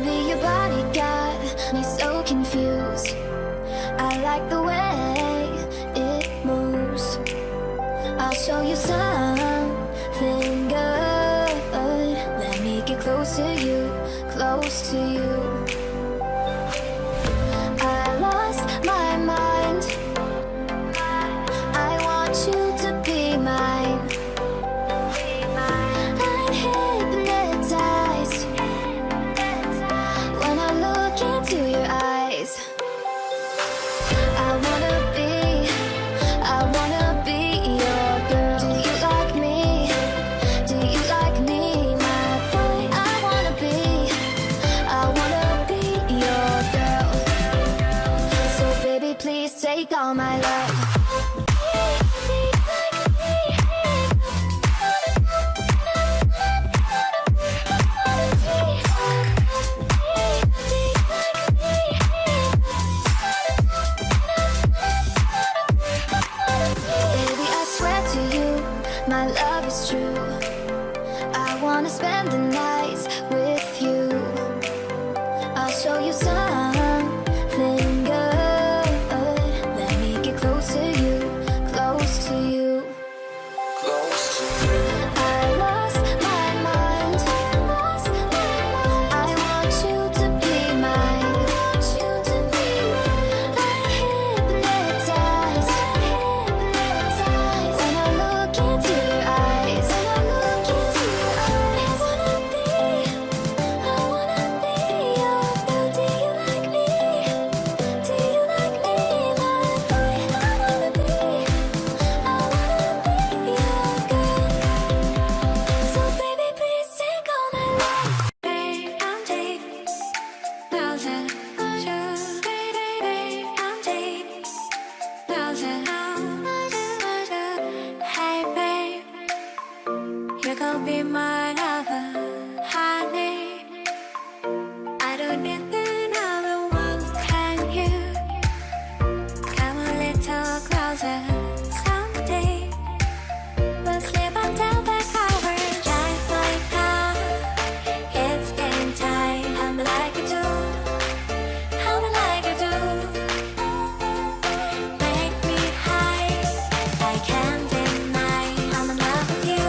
Baby, your body got me so confused. I like the way it moves. I'll show you something good. Let me get close to you, close to you. I lost my mind. I want you to be mine. I'm hypnotized when I look into your eyes. I wanna be your girl. Do you like me? Do you like me, my boy? I wanna be your girl. So baby, please take all my love. My love is true. I wanna spend the nights with you. I'll show you something good. Let me get close to you, close to you. Close to you. I lost my mind. I want you to be mine. I'm hypnotized when I look into your eyes. I wanna be your girl. Do you like me? Do you like me, my boy? I wanna be your girl. So baby, please take all my love. I'm deep, thousand, I'm deep, thousand. Hey babe, you gon' be my lover, honey. I don't need another one, can you? Come a little closer someday. We'll sleep until the hour. Drive my car, it's game time. I'm like you do, I'm like you do. Make me high, I can't deny. I'm in love with you,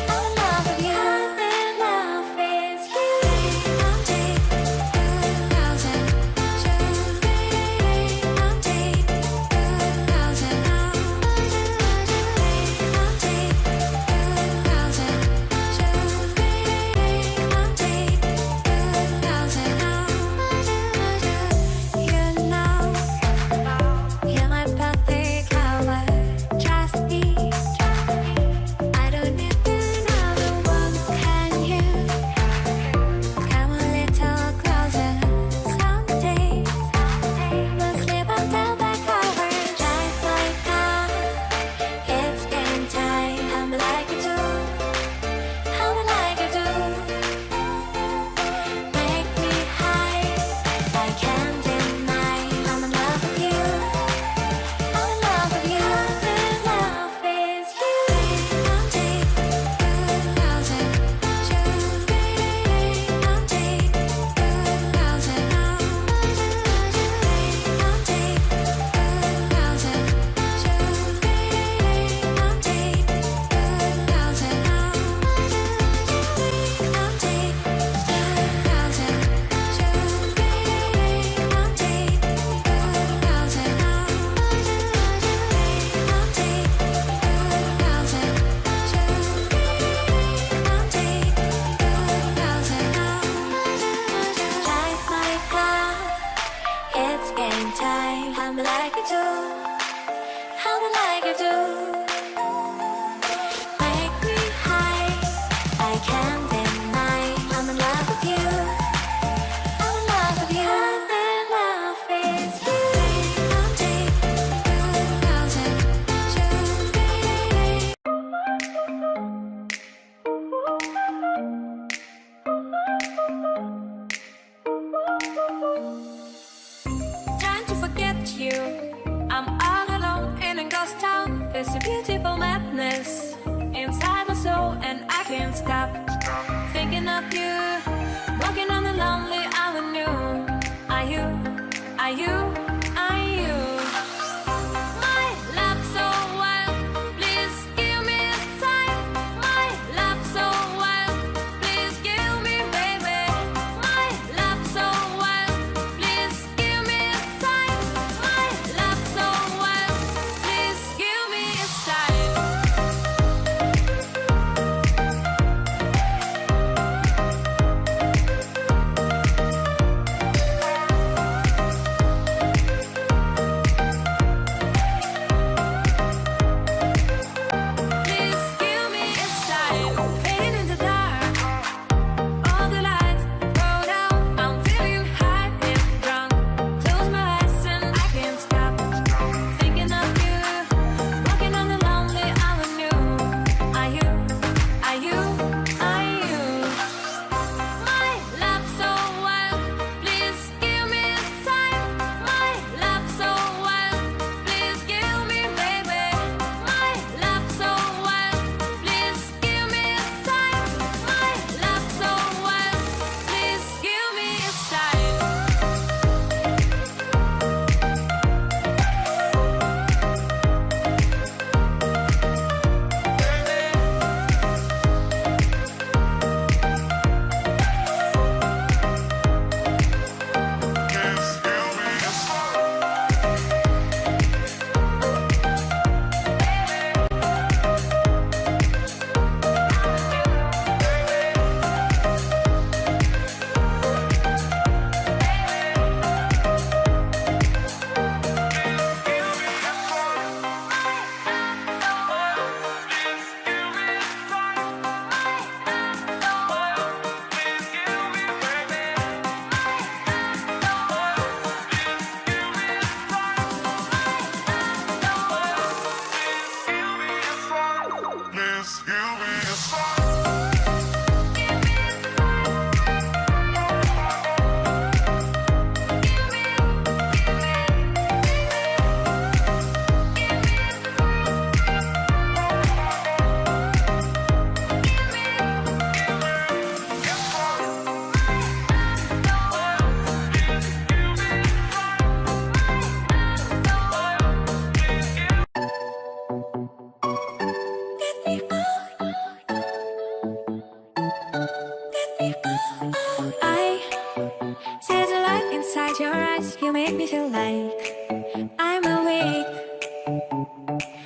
I'm in love with you. I'm in love with you. I'm deep, thousand, I'm deep, thousand, I'm deep, thousand, I'm deep, thousand. You know, you're my perfect hour. Trust me, I don't need another one, can you? Come a little closer someday. We'll sleep until the hour. Drive my car, it's game time. I'm like you do, I'm like you do. Make me high, I can't deny. I'm in love with you, I'm in love with you. I'm in love with you. I'm deep, thousand, I'm deep, thousand, I'm deep, thousand, I'm deep, thousand, I'm deep, thousand, I'm deep, thousand, I'm deep, thousand, I'm deep, thousand. Drive my car, it's game time. I'm like you do, I'm like you do. Make me high, I can't deny. I'm in love with you, I'm in love with you. I'm in love with you. I'm deep, thousand, trying to forget you. I'm all alone in a ghost town. There's a beautiful madness inside my soul, and I can't stop thinking of you, walking on the lawn.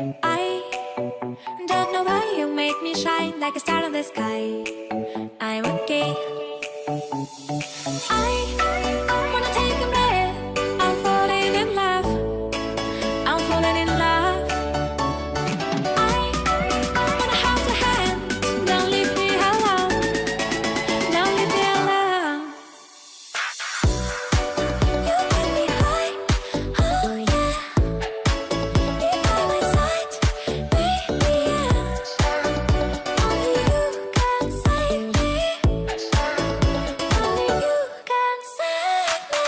I don't know why you make me shine like a star in the sky. I'm okay. I wanna take a breath. I'm falling in love. I'm falling in love. I wanna hold your hand. Don't leave me alone. Don't leave me alone. You make me high. Oh yeah. Be by my side, baby. Yeah. Only you can save me. Only you can save me.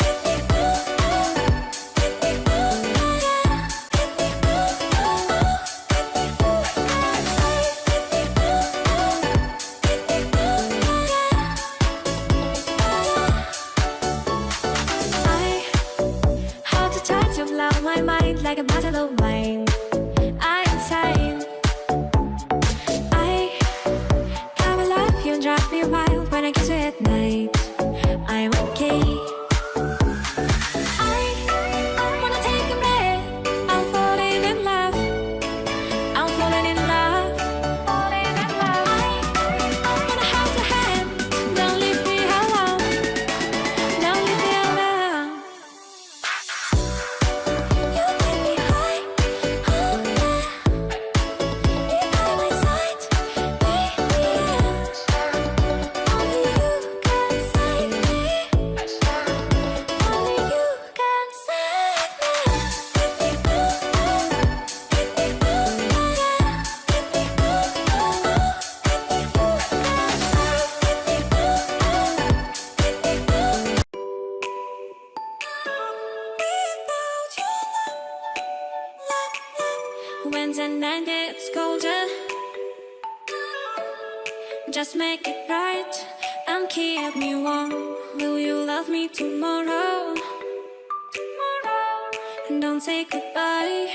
Give me more, give me more, yeah. Give me more, give me more, save. Give me more, give me more, yeah. I hold the touch of love, my mind like a bottle of wine. I'm insane. I come alive, you drive me wild when I kiss you at night. I'm okay. I wanna take a breath. I'm falling in love. I'm falling in love. Falling in love. I wanna hold your hand. Don't leave me alone. Don't leave me alone. You make me high. Oh yeah. Be by my side, baby. Yeah. Only you can save me. Only you can save me. Give me more, give me more, yeah. Give me more, give me more, save. Give me more, give me more. Without your love, when the night gets colder, just make it bright and keep me warm. Will you love me tomorrow? And don't say goodbye.